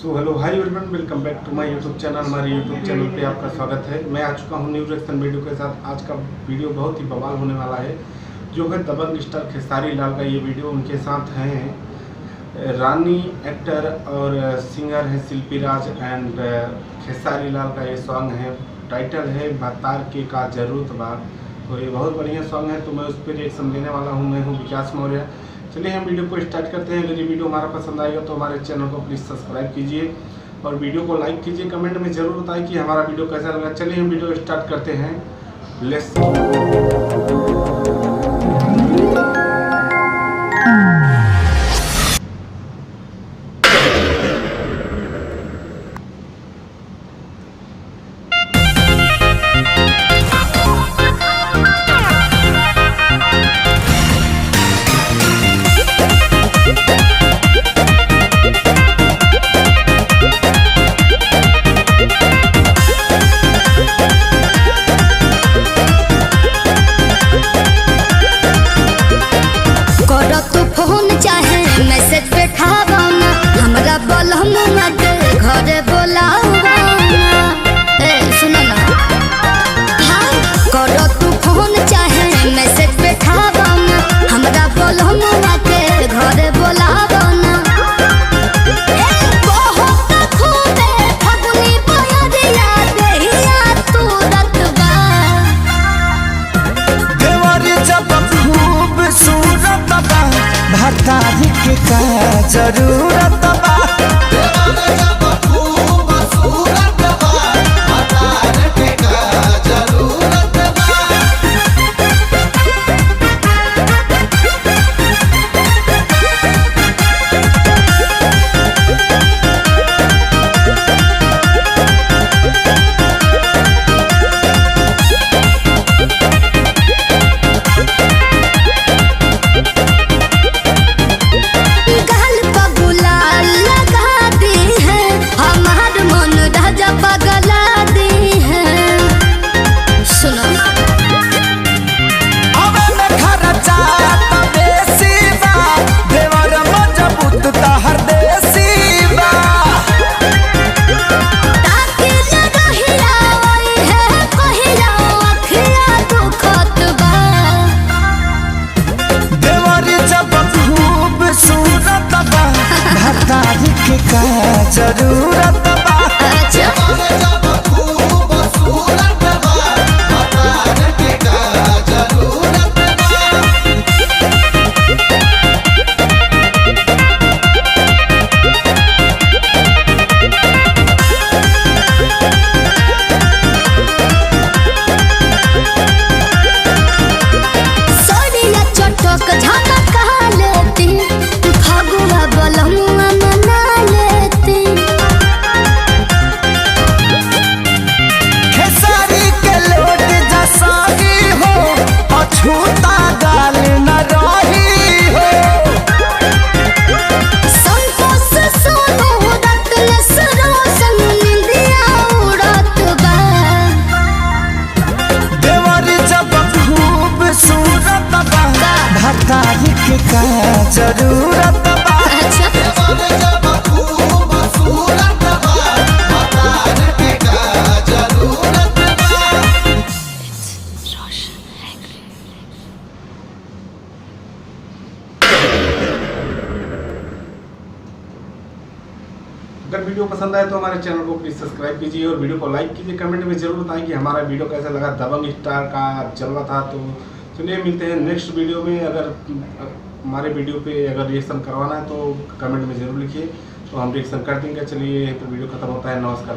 So hello hi everyone, welcome back to my YouTube channel. हमारे YouTube channel पे आपका स्वागत है। मैं आ चुका हूँ न्यू रिएक्शन वीडियो के साथ। आज का वीडियो बहुत ही बवाल होने वाला है, जो है दबंग स्टार खेसारी लाल का ये वीडियो। उनके साथ हैं रानी एक्टर और सिंगर है शिल्पी राज एंड खेसारी लाल का ये सॉन्ग है। टाइटल है भतार के का जरूरत बा। तो ये बहुत बढ़िया सॉन्ग है, तो मैं उस पर रिएक्शन देने वाला हूँ। मैं हूँ विकास मौर्य। चलिए हम वीडियो को स्टार्ट करते हैं। अगर ये वीडियो हमारा पसंद आएगा तो हमारे चैनल को प्लीज़ सब्सक्राइब कीजिए और वीडियो को लाइक कीजिए। कमेंट में ज़रूर बताएं कि हमारा वीडियो कैसा लगा। चलिए हम वीडियो स्टार्ट करते हैं। लेट्स भतारी के का जरूरत बा। भतारी के का जरूरत बा। छूता गाल न रही हो संतोष सोनू रत्न सरोसन निंदिया उड़त बा। देवर जब खूब सूरत बा, भतारी के का जरूरत बा। अगर वीडियो पसंद आए तो हमारे चैनल को प्लीज़ सब्सक्राइब कीजिए और वीडियो को लाइक कीजिए। कमेंट में ज़रूर बताएं कि हमारा वीडियो कैसा लगा। दबंग स्टार का जलवा था। तो चलिए मिलते हैं नेक्स्ट वीडियो में। अगर हमारे वीडियो पे अगर रिएक्शन करवाना है तो कमेंट में ज़रूर लिखिए, तो हम रिएक्शन कर देंगे। चलिए यहीं पर वीडियो खत्म होता है। नमस्कार।